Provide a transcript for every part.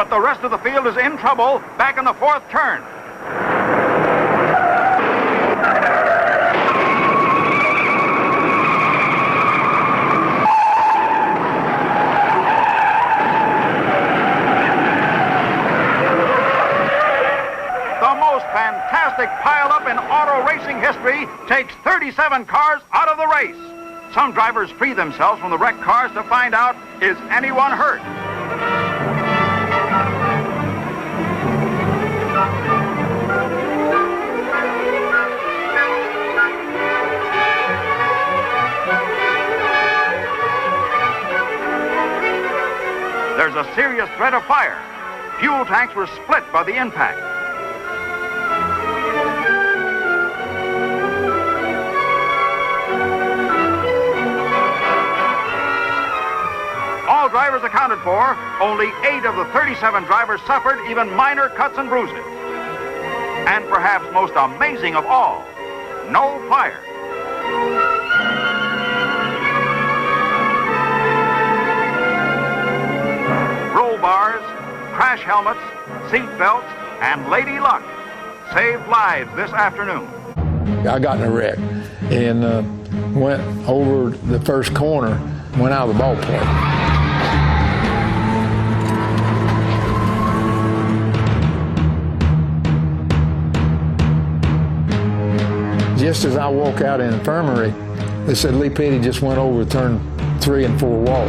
but the rest of the field is in trouble back in the fourth turn. The most fantastic pileup in auto racing history takes 37 cars out of the race. Some drivers free themselves from the wrecked cars to find out, is anyone hurt? There's a serious threat of fire. Fuel tanks were split by the impact. All drivers accounted for, only 8 of the 37 drivers suffered even minor cuts and bruises. And perhaps most amazing of all, no fire. Roll bars, crash helmets, seat belts, and Lady Luck saved lives this afternoon. I got in a wreck and went over the first corner, went out of the ballpark. Just as I walk out of the infirmary, they said Lee Petty just went over turn 3 and 4 wall.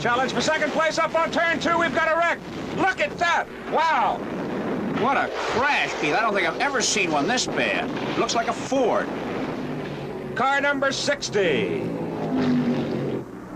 Challenge for second place up on turn 2. We've got a wreck. Look at that. Wow. What a crash, Keith. I don't think I've ever seen one this bad. It looks like a Ford. Car number 60.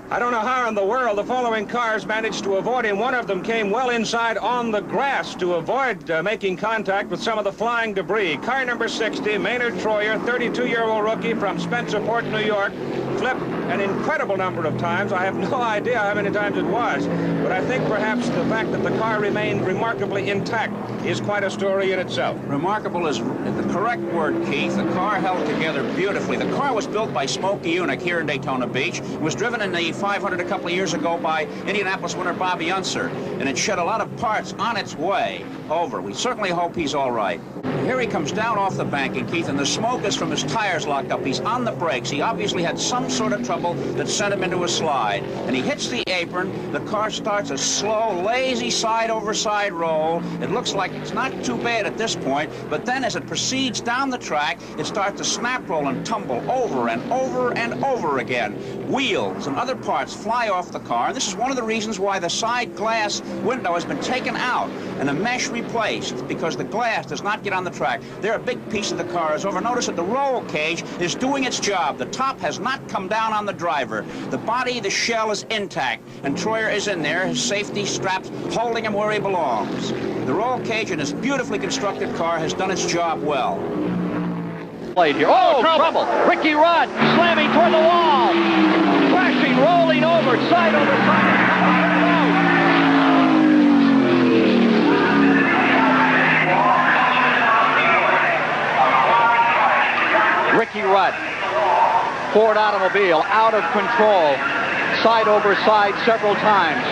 I don't know how in the world the following cars managed to avoid him. One of them came well inside on the grass to avoid making contact with some of the flying debris. Car number 60, Maynard Troyer, 32-year-old rookie from Spencerport, New York, flipped an incredible number of times. I have no idea how many times it was, but I think perhaps the fact that the car remained remarkably intact is quite a story in itself. Remarkable is the correct word, Keith. The car held together beautifully. The car was built by Smokey Unick here in Daytona Beach. It was driven in the 500 a couple of years ago by Indianapolis winner Bobby Unser, and it shed a lot of parts on its way over. We certainly hope he's all right. Here he comes down off the banking, Keith, and the smoke is from his tires locked up. He's on the brakes. He obviously had some sort of trouble that sent him into a slide. And he hits the apron. The car starts a slow, lazy side-over-side roll. It looks like it's not too bad at this point, but then as it proceeds down the track, it starts to snap roll and tumble over and over and over again. Wheels and other parts fly off the car. And this is one of the reasons why the side glass window has been taken out and the mesh replaced, because the glass does not get on the track. There, a big piece of the car is over. Notice that the roll cage is doing its job. The top has not come down on the driver. The body, the shell is intact, and Troyer is in there, his safety straps holding him where he belongs. The roll cage in this beautifully constructed car has done its job well. Here. Oh, trouble! Ricky Rudd slamming toward the wall, crashing, rolling over, side over side. Ricky Rudd, Ford automobile, out of control, side over side several times,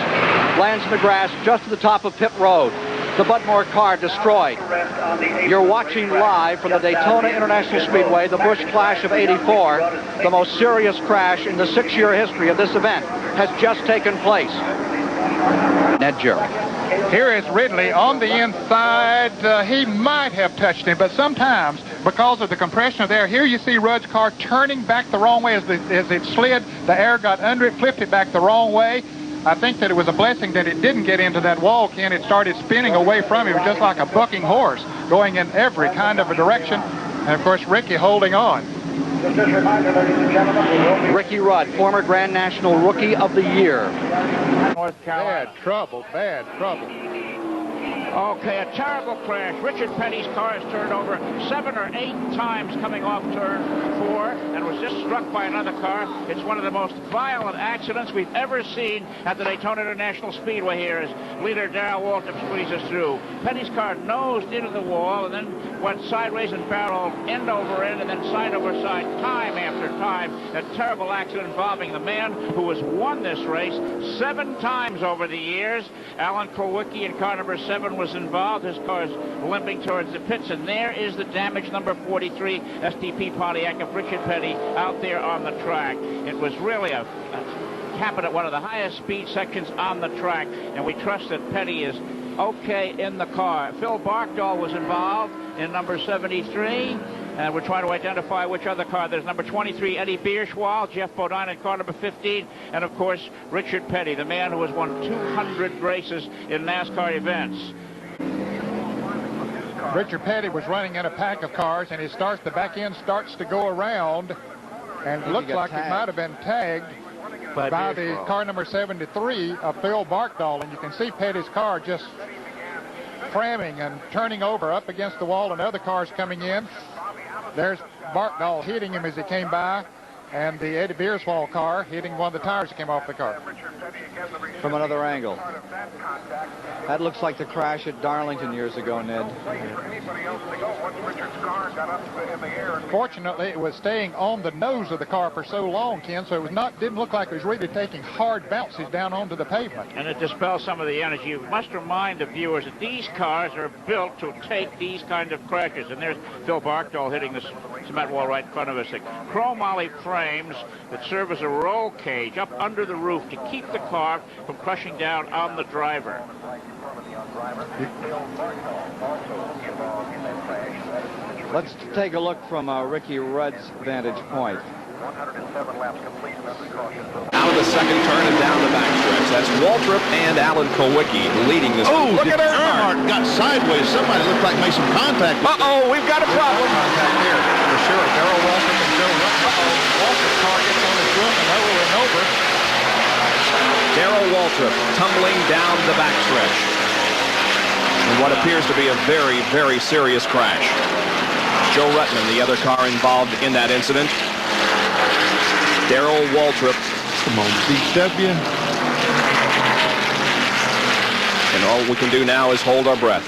lands in the grass just at the top of pit road. The Budmore car destroyed. You're watching live from the Daytona International Speedway, the Busch Clash of '84. The most serious crash in the 6-year history of this event has just taken place. Ned Jerry. Here is Ridley on the inside. He might have touched him, but sometimes, because of the compression of the air, here you see Rudd's car turning back the wrong way as it slid. The air got under it, flipped it back the wrong way. I think that it was a blessing that it didn't get into that wall, Ken. It started spinning away from him, just like a bucking horse, going in every kind of a direction. And, of course, Ricky holding on. Ricky Rudd, former Grand National Rookie of the Year. North Carolina. Bad trouble. Okay, a terrible crash. Richard Petty's car has turned over 7 or 8 times coming off turn 4 and was just struck by another car. It's one of the most violent accidents we've ever seen at the Daytona International Speedway here as leader Darrell Waltrip squeezes through. Petty's car nosed into the wall and then went sideways and barreled end over end and then side over side time after time. A terrible accident involving the man who has won this race 7 times over the years. Alan Kulwicki in car number 7 was involved. His car is limping towards the pits, and there is the damaged number 43 STP Pontiac of Richard Petty out there on the track. It was really happened at one of the highest speed sections on the track, and we trust that Petty is okay in the car. Phil Barkdahl was involved in number 73. And we're trying to identify which other car. There's number 23, Eddie Bierschwal, Jeff Bodine in car number 15, and of course, Richard Petty, the man who has won 200 races in NASCAR events. Richard Petty was running in a pack of cars, and the back end starts to go around, and it looks like it might have been tagged by the car number 73 of Phil Barkdahl, and you can see Petty's car just cramming and turning over up against the wall, and other cars coming in. There's Barkdahl hitting him as he came by, and the Eddie Bierswald car hitting one of the tires that came off the car. From another angle. That looks like the crash at Darlington years ago, Ned. Fortunately, it was staying on the nose of the car for so long, Ken, so it didn't look like it was really taking hard bounces down onto the pavement. And it dispels some of the energy. You must remind the viewers that these cars are built to take these kind of crashes. And there's Phil Barkdahl hitting the cement wall right in front of us. Chrome moly frames that serve as a roll cage up under the roof to keep the car from crushing down on the driver. Let's take a look from Ricky Rudd's vantage point. Out of the second turn and down the backstretch. That's Waltrip and Alan Kulwicki leading this. Oh, look at Earnhardt got sideways. Somebody looked like made some contact. Uh-oh, we've got a problem. Contact here, for sure. Darrell Waltrip and Joe Rudd. Waltrip's car gets on his roof and over and over. Darrell Waltrip tumbling down the backstretch in what appears to be a very, very serious crash. Joe Ruttman, the other car involved in that incident. Darrell Waltrip. Come on, BW. And all we can do now is hold our breath.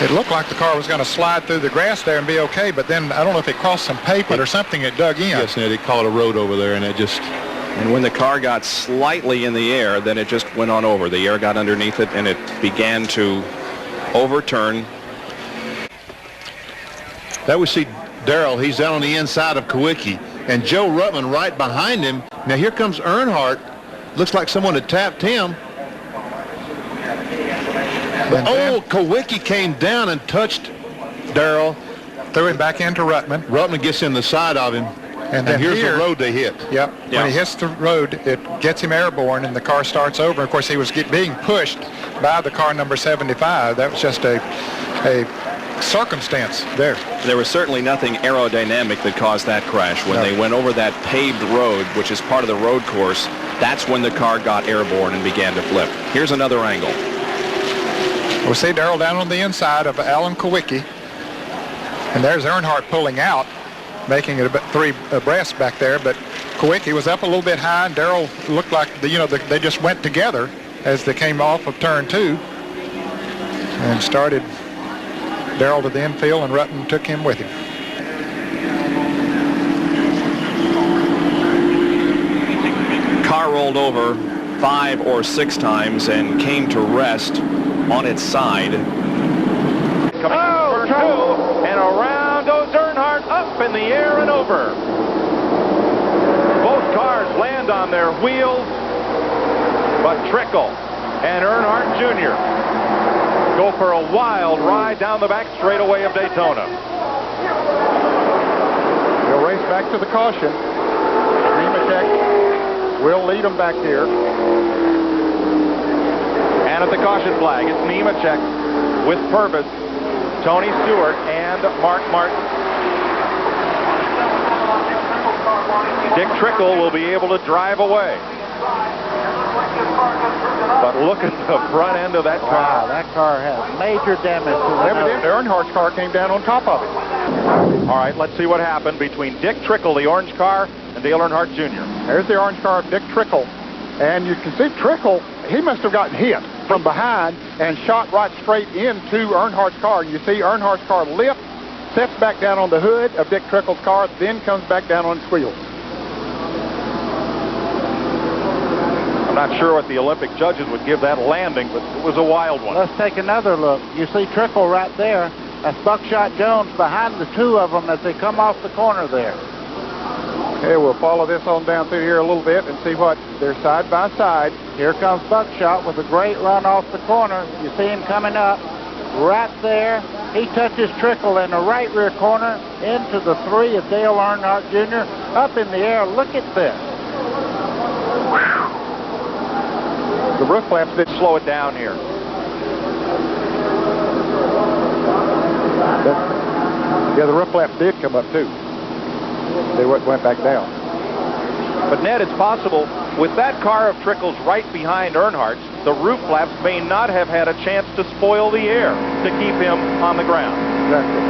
It looked like the car was going to slide through the grass there and be okay, but then I don't know if it crossed some pavement or something that dug in. Yes, Ned, it caught a road over there, and it just... And when the car got slightly in the air, then it just went on over. The air got underneath it, and it began to overturn. That we see Darrell. He's down on the inside of Kulwicki, and Joe Ruttman right behind him. Now here comes Earnhardt. Looks like someone had tapped him. But Kulwicki came down and touched Darrell. Threw him back into Ruttman. Ruttman gets in the side of him. And then here's the road they hit. Yep. When he hits the road, it gets him airborne, and the car starts over. Of course, he was being pushed by the car number 75. That was just a circumstance there. There was certainly nothing aerodynamic that caused that crash. When they went over that paved road, which is part of the road course, that's when the car got airborne and began to flip. Here's another angle. We'll see Darrell down on the inside of Alan Kulwicki, and there's Earnhardt pulling out, making it about 3 abreast back there, but Kulwicki was up a little bit high, and Darrell looked like they just went together as they came off of turn 2 and started Darrell to the infield, and Ruttman took him with him. Car rolled over 5 or 6 times and came to rest on its side. Turn 2, and around goes Earnhardt, up in the air and over. Both cars land on their wheels, but Trickle and Earnhardt Jr. go for a wild ride down the back straightaway of Daytona. They'll race back to the caution. Nemechek will lead them back here. And at the caution flag, it's Nemechek with Purvis, Tony Stewart, and Mark Martin. Dick Trickle will be able to drive away. But look at the front end of that car. Wow, that car has major damage to the nose. Earnhardt's car came down on top of it. All right, let's see what happened between Dick Trickle, the orange car, and Dale Earnhardt Jr. There's the orange car of Dick Trickle. And you can see Trickle, he must have gotten hit from behind and shot right straight into Earnhardt's car. And you see Earnhardt's car lift, sets back down on the hood of Dick Trickle's car, then comes back down on its wheels. I'm not sure what the Olympic judges would give that landing, but it was a wild one. Let's take another look. You see Trickle right there. That's Buckshot Jones behind the two of them as they come off the corner there. Okay, we'll follow this on down through here a little bit and see what they're side by side. Here comes Buckshot with a great run off the corner. You see him coming up right there. He touches Trickle in the right rear corner into the 3 of Dale Earnhardt Jr. Up in the air. Look at this. The roof flaps did slow it down here. Yeah, the roof flaps did come up too. They went back down. But Ned, it's possible with that car of Trickle's right behind Earnhardt's, the roof flaps may not have had a chance to spoil the air to keep him on the ground. Exactly.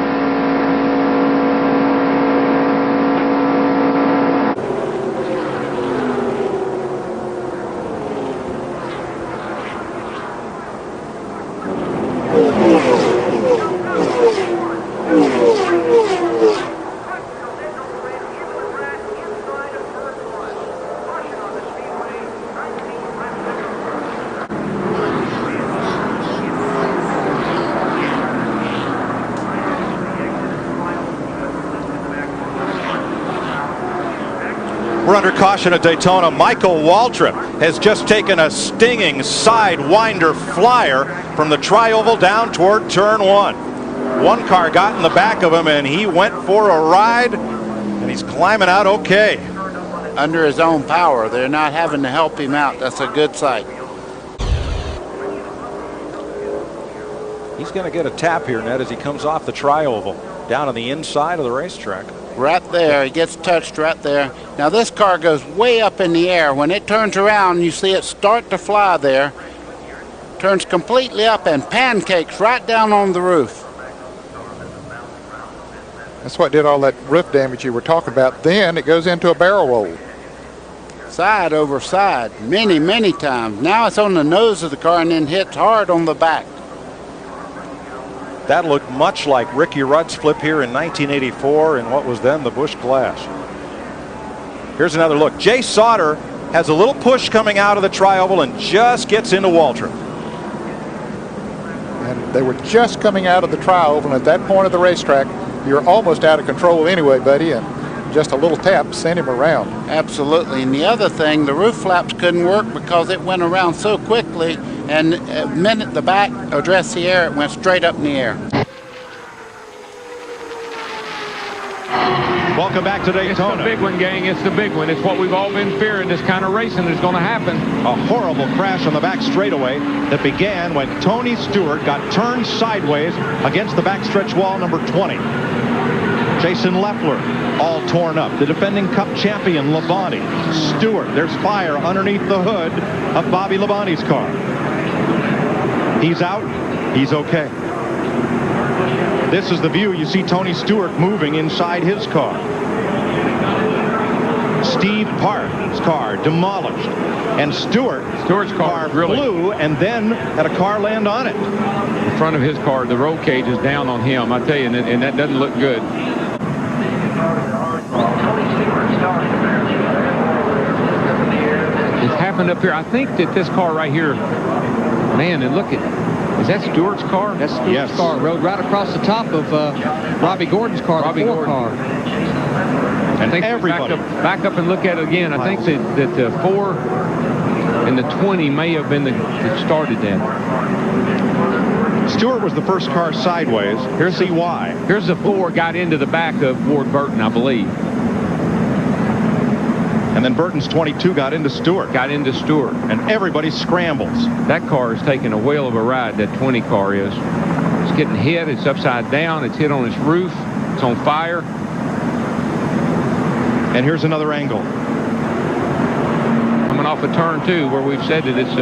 We're under caution at Daytona. Michael Waltrip has just taken a stinging sidewinder flyer from the tri-oval down toward turn 1. One car got in the back of him and he went for a ride, and he's climbing out okay. Under his own power. They're not having to help him out. That's a good sight. He's going to get a tap here, Ned, as he comes off the tri-oval down on the inside of the racetrack. Right there, he gets touched right there. Now this car goes way up in the air. When it turns around, you see it start to fly there. Turns completely up and pancakes right down on the roof. That's what did all that roof damage you were talking about. Then it goes into a barrel roll. Side over side, many, many times. Now it's on the nose of the car and then hits hard on the back. That looked much like Ricky Rudd's flip here in 1984 in what was then the Busch Clash. Here's another look. Jay Sauter has a little push coming out of the tri-oval and just gets into Waltrip. And they were just coming out of the tri-oval, and at that point of the racetrack, you're almost out of control anyway, buddy, and just a little tap sent him around. Absolutely. And the other thing, the roof flaps couldn't work because it went around so quickly, and the minute the back addressed the air, it went straight up in the air. Welcome back to Daytona. It's the big one, gang. It's the big one. It's what we've all been fearing. This kind of racing is going to happen. A horrible crash on the back straightaway that began when Tony Stewart got turned sideways against the backstretch wall number 20. Jason Leffler all torn up. The defending Cup champion Labonte. Stewart, there's fire underneath the hood of Bobby Labonte's car. He's out. He's okay. This is the view. You see Tony Stewart moving inside his car. Steve Park's car demolished. And Stewart's car flew and then had a car land on it. In front of his car, the roll cage is down on him. I tell you, and that doesn't look good. It's happened up here. I think that this car right here, man, and look at, is that Stewart's car? That's Stewart's car. Rode right across the top of Robbie Gordon's car, the Ford car. I think everybody back up and look at it again. I think that the 4 and the 20 may have been that started that. Stewart was the first car sideways. Here's see why. Here's the 4 got into the back of Ward Burton, I believe. And then Burton's 22 got into Stewart. And everybody scrambles. That car is taking a whale of a ride, that 20 car is. It's getting hit. It's upside down. It's hit on its roof. It's on fire. And here's another angle. Coming off of turn 2, where we've said that it's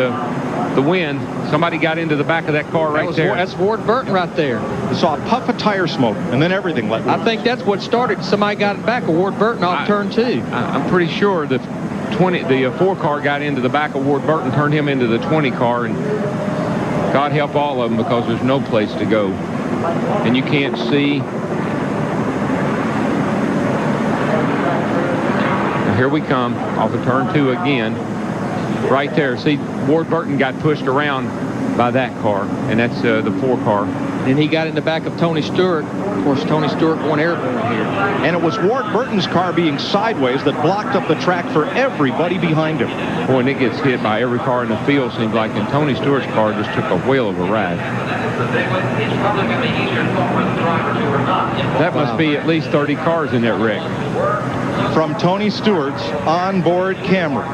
the wind. Somebody got into the back of that car right there. That's Ward Burton right there. You saw a puff of tire smoke, and then everything let loose. I think that's what started. Somebody got it back of Ward Burton off turn 2. I'm pretty sure the 4 car got into the back of Ward Burton, turned him into the 20 car, and God help all of them, because there's no place to go. And you can't see. Now here we come off of turn 2 again. Right there. See, Ward Burton got pushed around by that car, and that's the 4 car. And he got in the back of Tony Stewart. Of course, Tony Stewart went airborne here. And it was Ward Burton's car being sideways that blocked up the track for everybody behind him. Boy, and it gets hit by every car in the field, seems like, and Tony Stewart's car just took a whale of a ride. That must be at least 30 cars in that wreck. From Tony Stewart's onboard camera.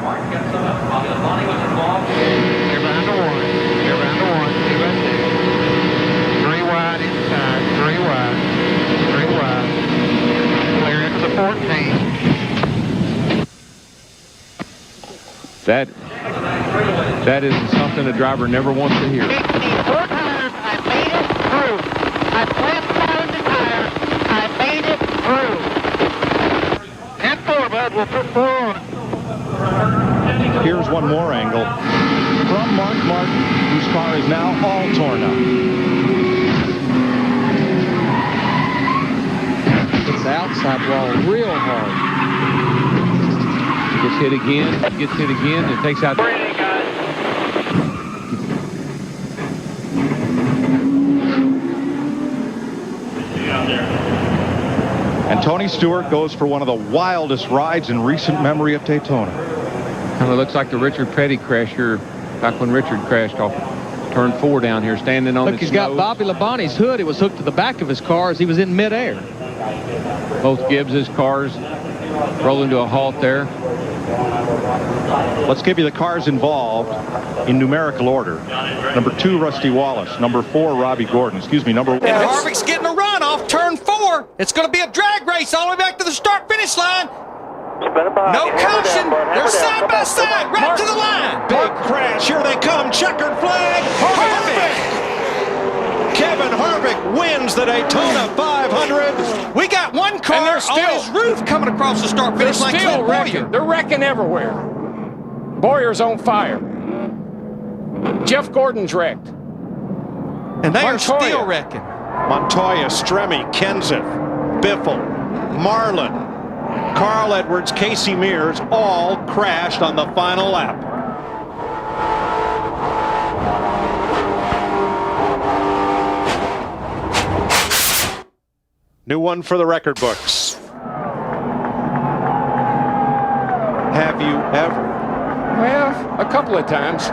That is something a driver never wants to hear. 4 times I made it through. I flapped out the tire. I made it through. And 4, bud. We'll put 4 on. Here's one more angle from Mark Martin, whose car is now all torn up. It's the outside wall real hard. Gets hit again, and takes out. And Tony Stewart goes for one of the wildest rides in recent memory at Daytona. Kind of looks like the Richard Petty crash here, back when Richard crashed off turn 4 down here, standing on. Look, he's got Bobby Labonte's hood. It was hooked to the back of his car as he was in midair. Both Gibbs's cars roll into a halt there. Let's give you the cars involved in numerical order. Number 2, Rusty Wallace. Number 4, Robbie Gordon. Excuse me, number 1. And Harvick's getting a run off turn 4. It's going to be a drag race all the way back to the start-finish line. No caution. They're side by side, right to the line. Big crash. Here they come. Checkered flag. Harvick. Kevin Harvick wins the Daytona 500. We got one car on his roof coming across the start-finish line. Still wrecking. They're wrecking everywhere. Boyer's on fire. Jeff Gordon's wrecked. And they are still wrecking. Montoya, Stremme, Kenseth, Biffle, Marlin, Carl Edwards, Casey Mears all crashed on the final lap. New one for the record books. Have you ever? Well, a couple of times.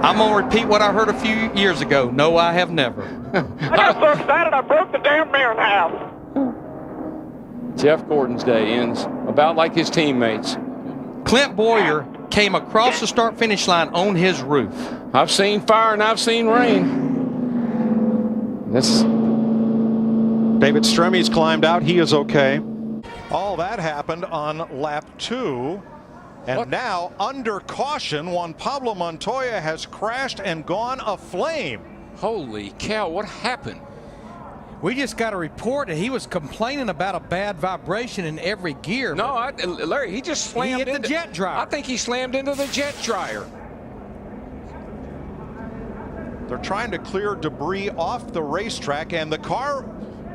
I'm going to repeat what I heard a few years ago. No, I have never. I got so excited I broke the damn mirror in half. Jeff Gordon's day ends about like his teammates. Clint Boyer came across the start-finish line on his roof. I've seen fire and I've seen rain. David Stremme's climbed out. He is okay. All that happened on lap 2. And now, under caution, Juan Pablo Montoya has crashed and gone aflame. Holy cow, what happened? We just got a report that he was complaining about a bad vibration in every gear. No, Larry, he just slammed into the jet dryer. I think he slammed into the jet dryer. They're trying to clear debris off the racetrack, and the car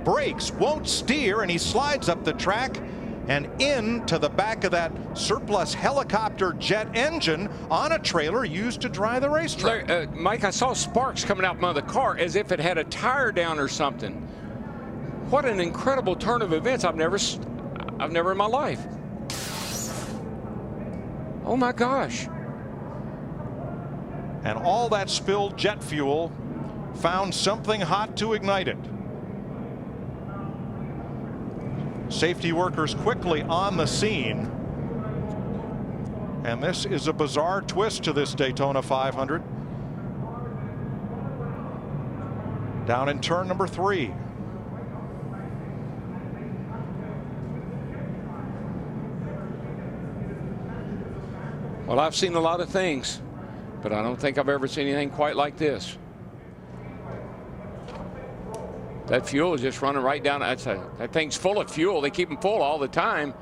brakes, won't steer, and he slides up the track and into the back of that surplus helicopter jet engine on a trailer used to dry the racetrack. Larry, Mike, I saw sparks coming out from the car as if it had a tire down or something. What an incredible turn of events. I've never in my life. Oh my gosh. And all that spilled jet fuel found something hot to ignite it. Safety workers quickly on the scene. And this is a bizarre twist to this Daytona 500. Down in turn number 3. . Well, I've seen a lot of things, but I don't think I've ever seen anything quite like this. That fuel is just running right down. That thing's full of fuel. They keep them full all the time.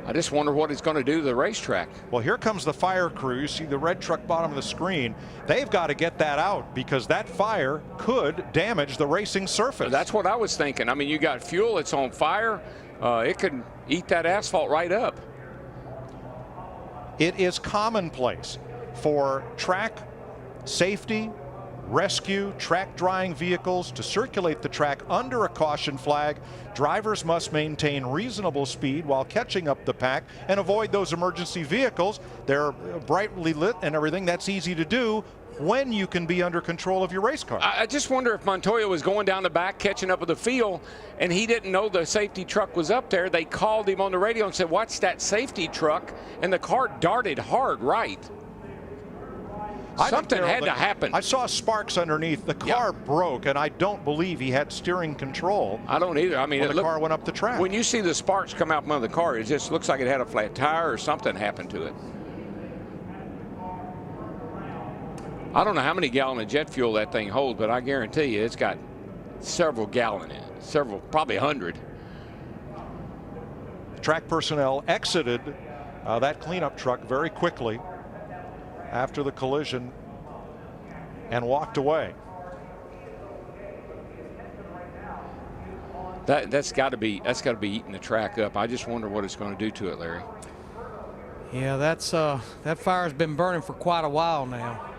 I just wonder what it's going to do to the racetrack. Well, here comes the fire crew. You see the red truck bottom of the screen. They've got to get that out because that fire could damage the racing surface. That's what I was thinking. I mean, you got fuel, it's on fire. It could eat that asphalt right up. It is commonplace for track safety, rescue, track drying vehicles to circulate the track under a caution flag. Drivers must maintain reasonable speed while catching up the pack and avoid those emergency vehicles. They're brightly lit and everything. That's easy to do when you can be under control of your race car. I just wonder if Montoya was going down the back, catching up with the field, and he didn't know the safety truck was up there. They called him on the radio and said, "Watch that safety truck," and the car darted hard right. Something had to happen. I saw sparks underneath. The car broke, and I don't believe he had steering control. I don't either. I mean, the car went up the track. When you see the sparks come out from under the car, it just looks like it had a flat tire or something happened to it. I don't know how many gallons of jet fuel that thing holds, but I guarantee you it's got several gallons in it. Probably 100. Track personnel exited that cleanup truck very quickly after the collision and walked away. That's got to be eating the track up. I just wonder what it's going to do to it, Larry. Yeah, that fire's been burning for quite a while now.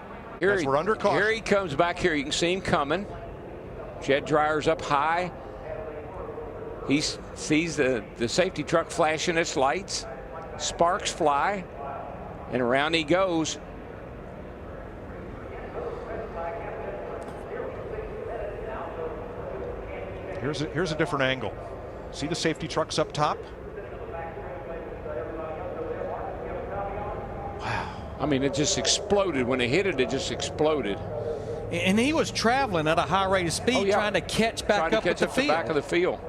We're under caution. Here he comes back here. You can see him coming. Jet dryer's up high. He sees the safety truck flashing its lights. Sparks fly, and around he goes. Here's a different angle. See the safety trucks up top? Wow. I mean, it just exploded. When it hit it, it just exploded. And he was traveling at a high rate of speed, trying to catch back up with the field. Back of the field.